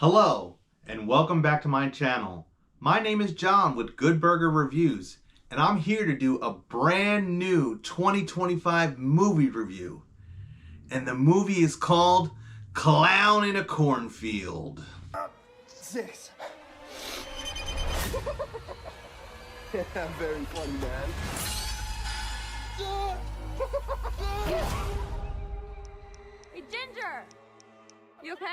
Hello, and welcome back to my channel. My name is John with Good Burger Reviews, and I'm here to do a brand new 2025 movie review. And the movie is called Clown in a Cornfield. Six. Yeah, very funny, man. Hey, Ginger! You okay?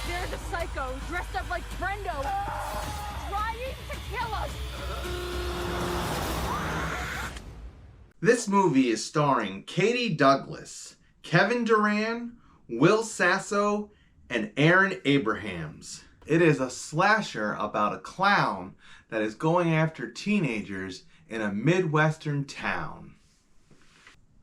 There's a psycho dressed up like Brendo, trying to kill us! This movie is starring Katie Douglas, Kevin Durant, Will Sasso, and Aaron Abrahams. It is a slasher about a clown that is going after teenagers in a Midwestern town.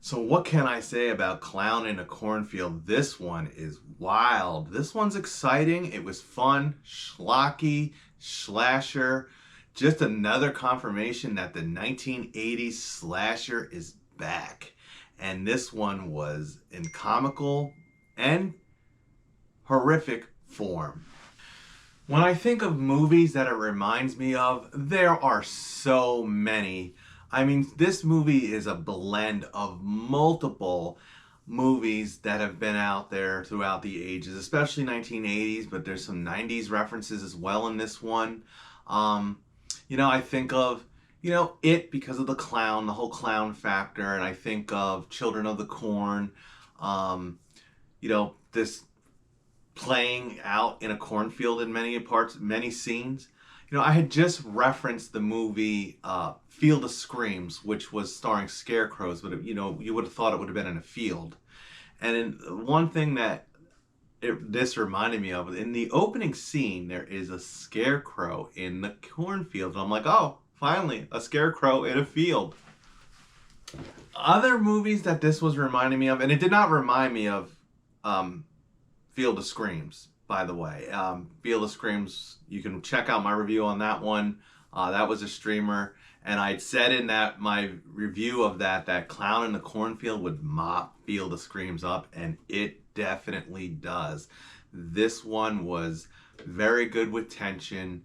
So what can I say about Clown in a Cornfield? This one is wild. This one's exciting. It was fun, schlocky, slasher. Just another confirmation that the 1980s slasher is back. And this one was in comical and horrific form. When I think of movies that it reminds me of, there are so many. I mean, this movie is a blend of multiple movies that have been out there throughout the ages, especially 1980s, but there's some 90s references as well in this one. I think of, It because of the clown, the whole clown factor, and I think of Children of the Corn, this playing out in a cornfield in many parts, many scenes. I had just referenced the movie Field of Screams, which was starring scarecrows, but you would have thought it would have been in a field. And one thing that this reminded me of, in the opening scene, there is a scarecrow in the cornfield. And I'm like, oh, finally, a scarecrow in a field. Other movies that this was reminding me of, and it did not remind me of Field of Screams, by the way. Field of Screams, you can check out my review on that one. That was a streamer. And I'd said in my review of that Clown in the Cornfield would mop Field of Screams up, and it definitely does. This one was very good with tension,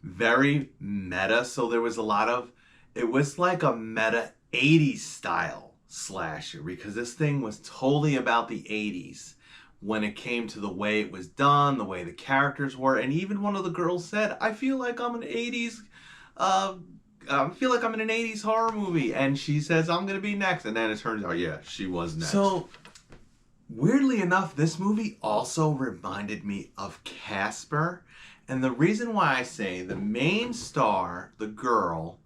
very meta. So there was it was like a meta 80s style slasher, because this thing was totally about the 80s. When it came to the way it was done, the way the characters were, and even one of the girls said, I feel like I'm in an 80s horror movie, and she says, I'm gonna be next, and then it turns out, yeah, she was next. So, weirdly enough, this movie also reminded me of Casper, and the reason why I say the main star, the girl,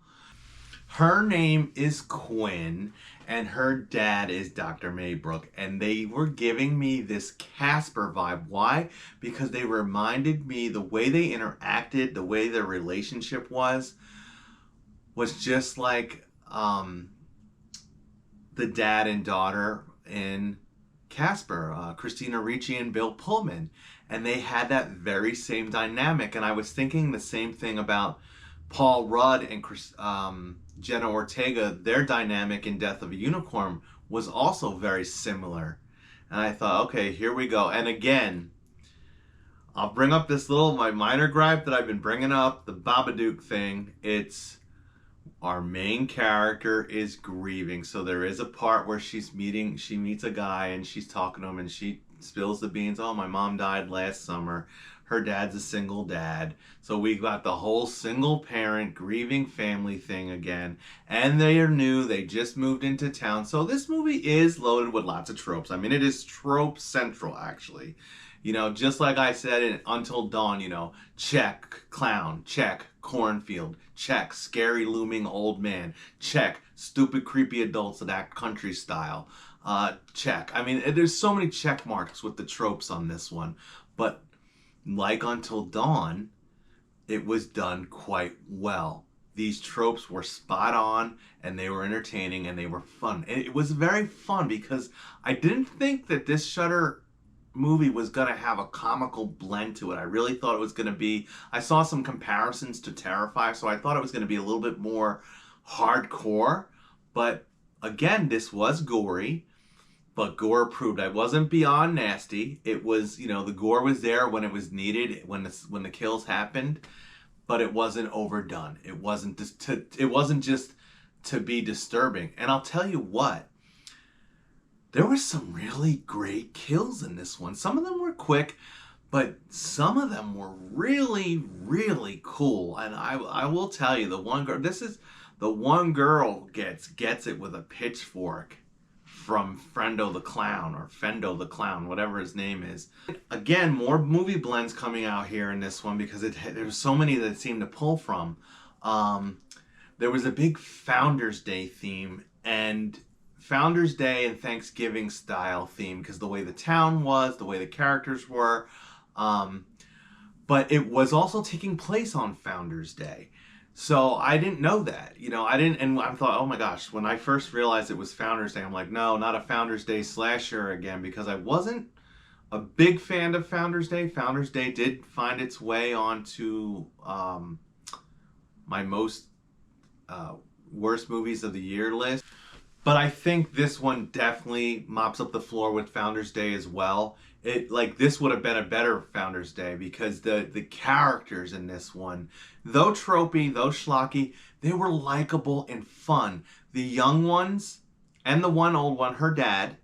her name is Quinn, and her dad is Dr. Maybrook, and they were giving me this Casper vibe. Why? Because they reminded me, the way they interacted, the way their relationship was just like the dad and daughter in Casper, Christina Ricci and Bill Pullman. And they had that very same dynamic, and I was thinking the same thing about Paul Rudd and Jenna Ortega. Their dynamic in Death of a Unicorn was also very similar. And I thought, okay, here we go. And again, I'll bring up my minor gripe that I've been bringing up, the Babadook thing. It's our main character is grieving. So there is a part where she meets a guy and she's talking to him and she spills the beans. Oh, my mom died last summer. Her dad's a single dad. So we got the whole single parent grieving family thing again. And they are new. They just moved into town. So this movie is loaded with lots of tropes. I mean, it is trope central, actually. Just like I said in Until Dawn, check clown, check cornfield, check scary looming old man, check stupid creepy adults that act country style, check. I mean, there's so many check marks with the tropes on this one. But like Until Dawn, it was done quite well. These tropes were spot on, and they were entertaining, and they were fun. And it was very fun because I didn't think that this Shudder movie was going to have a comical blend to it. I really thought it was going to be, I saw some comparisons to Terrifier, so I thought it was going to be a little bit more hardcore. But again, this was gory, but gore approved. I wasn't beyond nasty. It was, you know, the gore was there when it was needed, when the kills happened, but it wasn't overdone. It wasn't just to be disturbing. And I'll tell you what, there were some really great kills in this one. Some of them were quick, but some of them were really, really cool. And I will tell you, the one girl gets it with a pitchfork from Frendo the Clown, or Fendo the Clown, whatever his name is. Again, more movie blends coming out here in this one because there were so many that it seemed to pull from. There was a big Founders Day theme, and Founders Day and Thanksgiving style theme, because the way the town was, the way the characters were, but it was also taking place on Founders Day. So I didn't know that, you know, and I thought, oh my gosh, when I first realized it was Founders Day, I'm like, no, not a Founders Day slasher again, because I wasn't a big fan of Founders Day. Founders Day did find its way onto my most worst movies of the year list. But I think this one definitely mops up the floor with Founders Day as well. This would have been a better Founders Day because the characters in this one, though tropey, though schlocky, they were likable and fun. The young ones and the one old one, her dad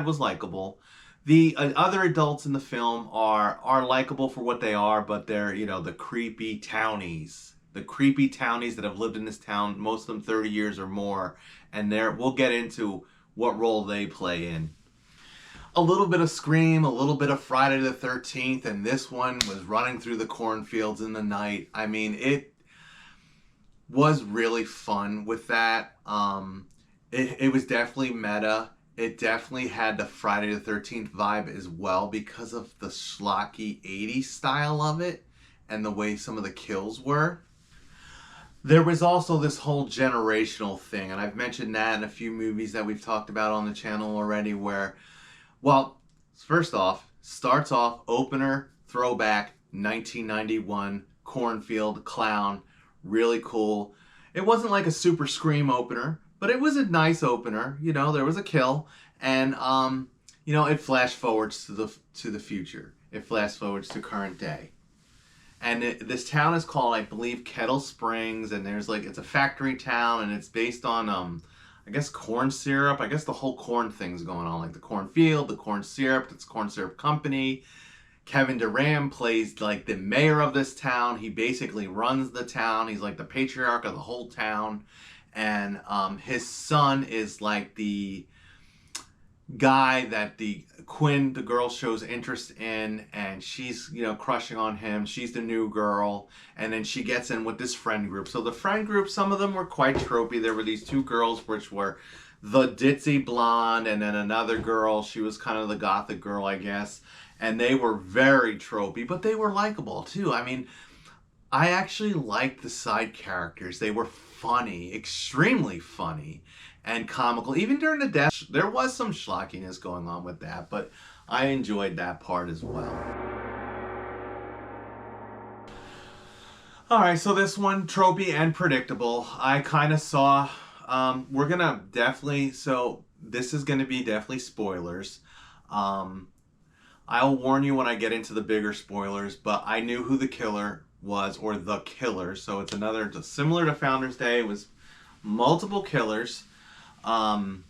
was likable. The other adults in the film are likable for what they are, but they're, you know, the creepy townies. The creepy townies that have lived in this town, most of them 30 years or more, and we'll get into what role they play in. A little bit of Scream, a little bit of Friday the 13th, and this one was running through the cornfields in the night. I mean, it was really fun with that. It was definitely meta. It definitely had the Friday the 13th vibe as well because of the schlocky 80s style of it and the way some of the kills were. There was also this whole generational thing, and I've mentioned that in a few movies that we've talked about on the channel already, where, well, first off, starts off, opener, throwback, 1991, Cornfield, clown, really cool. It wasn't like a super Scream opener, but it was a nice opener. You know, there was a kill, and, you know, it flash forwards to the future. It flash forwards to current day. And this town is called, I believe, Kettle Springs, and it's a factory town, and it's based on, I guess, corn syrup. I guess the whole corn thing's going on, like the cornfield, the corn syrup, it's corn syrup company. Kevin Durant plays like the mayor of this town. He basically runs the town. He's like the patriarch of the whole town. And his son is like the guy that Quinn, the girl, shows interest in, and she's, you know, crushing on him. She's the new girl, and then she gets in with this friend group. So the friend group, some of them were quite tropey. There were these two girls which were the ditzy blonde, and then another girl, she was kind of the gothic girl, I guess, and they were very tropey, but they were likable too. I mean, I actually liked the side characters. They were funny, extremely funny and comical. Even during the death, there was some schlockiness going on with that, but I enjoyed that part as well. Alright, so this one, tropey and predictable. I kind of saw, we're gonna definitely, so this is gonna be definitely spoilers. I'll warn you when I get into the bigger spoilers, but I knew who the killer was, or the killer, so it's another, similar to Founders Day, it was multiple killers. And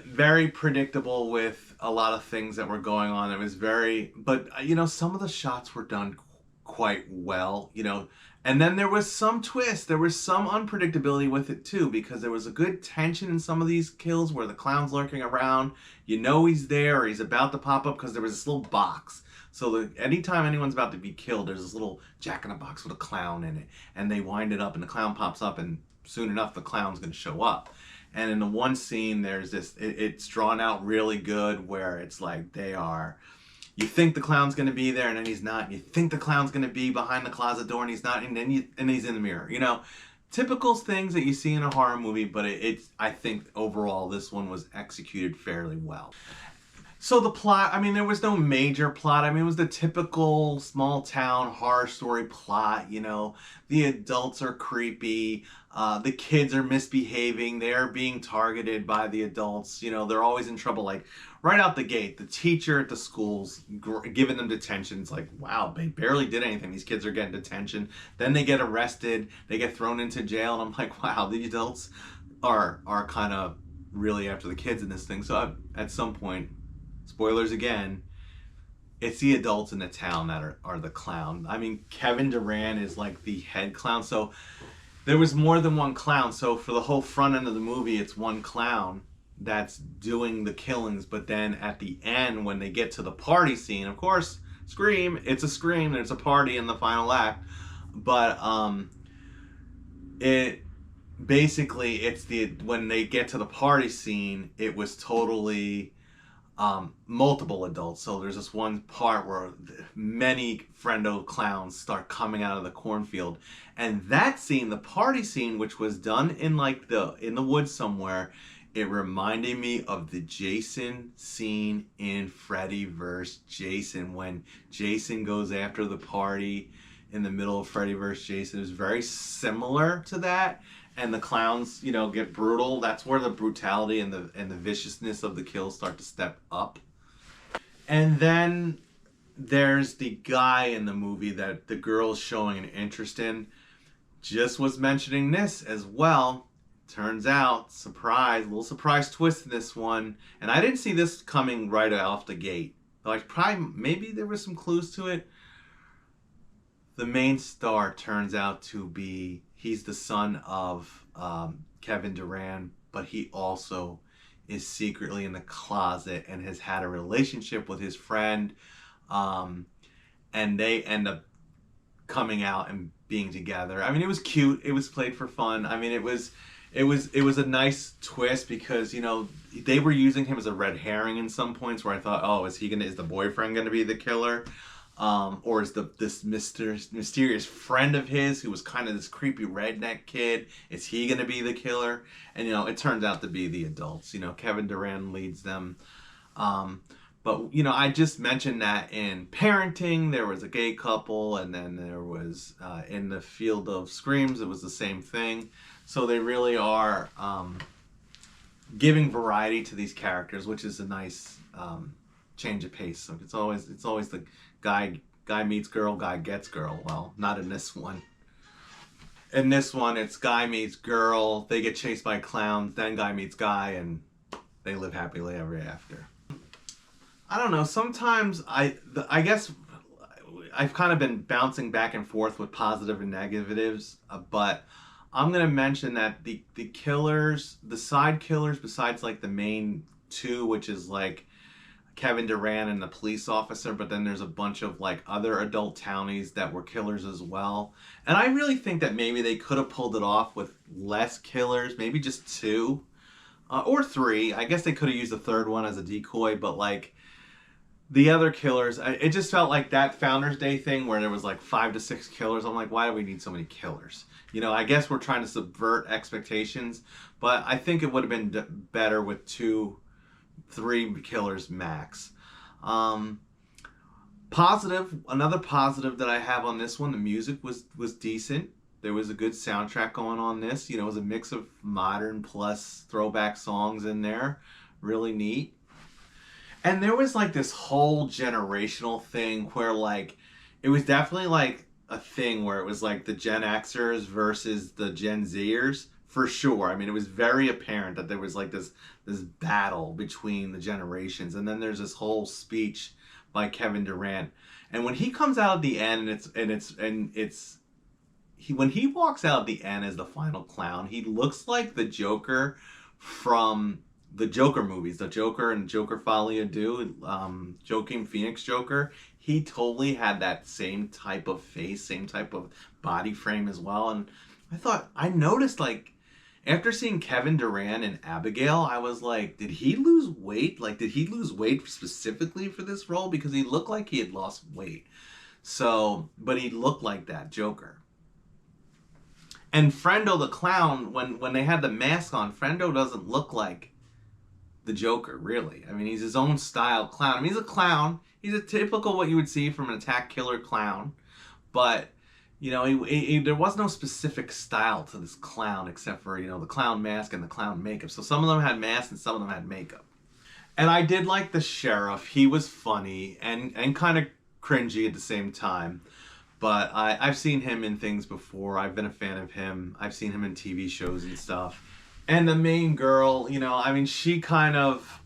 very predictable with a lot of things that were going on. It was but you know, some of the shots were done quite well, you know, and then there was some twist. There was some unpredictability with it too, because there was a good tension in some of these kills where the clown's lurking around. You know he's there, or he's about to pop up, because there was this little box. So anytime anyone's about to be killed, there's this little jack-in-a-box with a clown in it, and they wind it up, and the clown pops up, and soon enough the clown's going to show up. And in the one scene, there's this, it's drawn out really good, where it's like you think the clown's going to be there, and then he's not. You think the clown's going to be behind the closet door, and he's not, and then he's in the mirror. You know, typical things that you see in a horror movie, but I think overall this one was executed fairly well. So the plot, I mean, there was no major plot. I mean, it was the typical small town horror story plot. The adults are creepy. The kids are misbehaving. They're being targeted by the adults. They're always in trouble. Like right out the gate, the teacher at the school's giving them detention. It's like, wow, they barely did anything. These kids are getting detention. Then they get arrested. They get thrown into jail. And I'm like, wow, the adults are kind of really after the kids in this thing. So at some point, spoilers again, it's the adults in the town that are the clown. I mean, Kevin Durant is like the head clown. So there was more than one clown. So for the whole front end of the movie, it's one clown that's doing the killings. But then at the end, when they get to the party scene, of course, it's a scream. There's a party in the final act. But it basically, when they get to the party scene, it was totally multiple adults. So there's this one part where many friendo clowns start coming out of the cornfield, and that scene, the party scene, which was done in the woods somewhere, it reminded me of the Jason scene in Freddy vs. Jason, when Jason goes after the party in the middle of Freddy vs. Jason. It was very similar to that. And the clowns, get brutal. That's where the brutality and the viciousness of the kills start to step up. And then there's the guy in the movie that the girl's showing an interest in. Just was mentioning this as well. Turns out, little surprise twist in this one. And I didn't see this coming right off the gate. Maybe there were some clues to it. The main star turns out to be, he's the son of Kevin Durant, but he also is secretly in the closet and has had a relationship with his friend, and they end up coming out and being together. I mean, it was cute. It was played for fun. I mean, it was a nice twist because they were using him as a red herring in some points where I thought, oh, is the boyfriend gonna be the killer? Or is this mysterious friend of his who was kind of this creepy redneck kid, is he going to be the killer? And, it turns out to be the adults. Kevin Durant leads them. But, I just mentioned that in Parenting, there was a gay couple, and then there was, in the Field of Screams, it was the same thing. So they really are giving variety to these characters, which is a nice change of pace. So it's always the guy meets girl, guy gets girl. Well, not in this one. In this one, it's guy meets girl, they get chased by clowns, then guy meets guy, and they live happily ever after. I don't know, sometimes I guess I've kind of been bouncing back and forth with positive and negatives, but I'm going to mention that the killers, the side killers, besides like the main two, which is like Kevin Durant and the police officer, but then there's a bunch of like other adult townies that were killers as well. And I really think that maybe they could have pulled it off with less killers, maybe just 2 or 3. I guess they could have used a third one as a decoy, but like the other killers, it just felt like that Founders Day thing where there was like 5 to 6 killers. I'm like, why do we need so many killers? I guess we're trying to subvert expectations, but I think it would have been better with 2, 3 killers max. Another positive that I have on this one, the music was decent. There was a good soundtrack going on this. It was a mix of modern plus throwback songs in there. Really neat. And there was like this whole generational thing where like, it was definitely like a thing where it was like the Gen Xers versus the Gen Zers. For sure. I mean, it was very apparent that there was like this battle between the generations. And then there's this whole speech by Kevin Durant. And when he comes out at the end, when he walks out at the end as the final clown, he looks like the Joker from the Joker movies, the Joker and Joker Folie à Deux, Joaquin Phoenix Joker. He totally had that same type of face, same type of body frame as well. And I noticed like, after seeing Kevin Durant and Abigail, I was like, did he lose weight? Like, did he lose weight specifically for this role? Because he looked like he had lost weight. So, but he looked like that Joker. And Frendo the clown, when they had the mask on, Frendo doesn't look like the Joker, really. I mean, he's his own style clown. I mean, he's a clown. He's a typical what you would see from an attack killer clown. But, you know, there was no specific style to this clown except for, you know, the clown mask and the clown makeup. So some of them had masks and some of them had makeup. And I did like the sheriff. He was funny and kind of cringy at the same time. But I've seen him in things before. I've been a fan of him. I've seen him in TV shows and stuff. And the main girl, you know, I mean, she kind of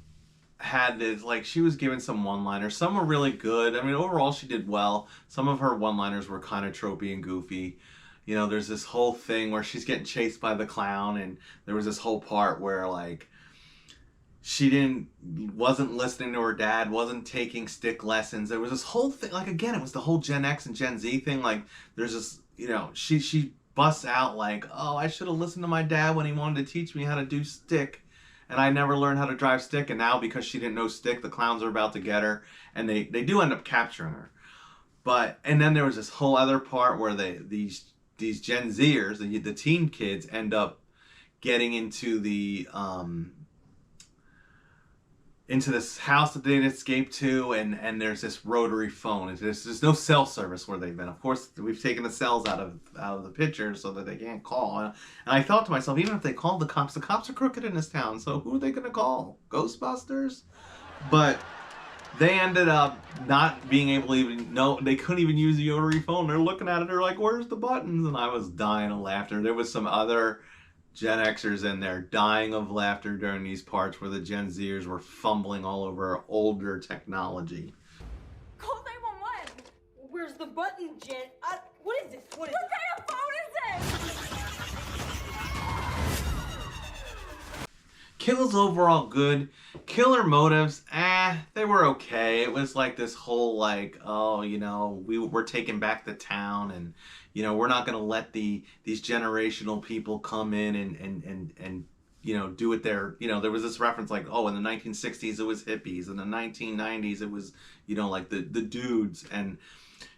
had this, like, she was given some one-liners. Some were really good. I mean, overall, she did well. Some of her one-liners were kind of tropey and goofy. You know, there's this whole thing where she's getting chased by the clown, and there was this whole part where, like, she wasn't listening to her dad, wasn't taking stick lessons. There was this whole thing, like, again, it was the whole Gen X and Gen Z thing. Like, there's this, you know, she busts out like, oh, I should have listened to my dad when he wanted to teach me how to do stick, and I never learned how to drive stick. And now because she didn't know stick, the clowns are about to get her, and they do end up capturing her. But, and then there was this whole other part where these Gen Zers, the teen kids, end up getting into into this house that they'd escaped to, and there's this rotary phone. There's no cell service where they've been. Of course, we've taken the cells out of the picture so that they can't call. And I thought to myself, even if they called the cops are crooked in this town, so who are they going to call? Ghostbusters? But they ended up not being able to even know. They couldn't even use the rotary phone. They're looking at it, they're like, where's the buttons? And I was dying of laughter. There was some other Gen Xers in there dying of laughter during these parts where the Gen Zers were fumbling all over older technology. Call 911. Where's the button, Jen? What is this? What What kind of phone is this? Kills overall good. Killer motives, they were okay. It was like this whole like, oh, you know, we're taking back the town, and you know, we're not gonna let these generational people come in and you know, do it there. You know, there was this reference like, oh, in the 1960s it was hippies, in the 1990s it was, you know, like the dudes, and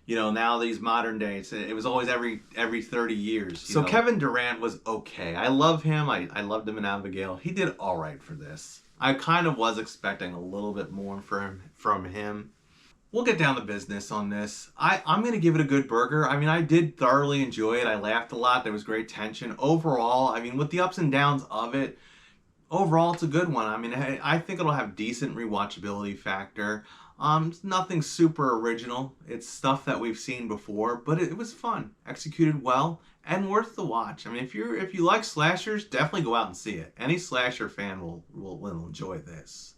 you know, now these modern days, it was always every 30 years. So Kevin Durant was okay. I love him. I loved him in Abigail. He did all right for this. I kind of was expecting a little bit more from him. We'll get down to business on this. I'm going to give it a good burger. I mean, I did thoroughly enjoy it. I laughed a lot. There was great tension. Overall, I mean, with the ups and downs of it, overall, it's a good one. I mean, I think it'll have decent rewatchability factor. It's nothing super original. It's stuff that we've seen before, but it was fun, executed well, and worth the watch. I mean, if you like slashers, definitely go out and see it. Any slasher fan will enjoy this.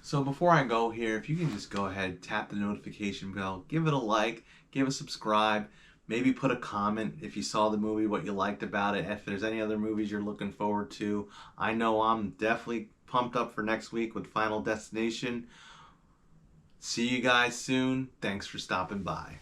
So before I go here, if you can just go ahead, tap the notification bell, give it a like, give a subscribe, maybe put a comment if you saw the movie, what you liked about it, if there's any other movies you're looking forward to. I know I'm definitely pumped up for next week with Final Destination. See you guys soon. Thanks for stopping by.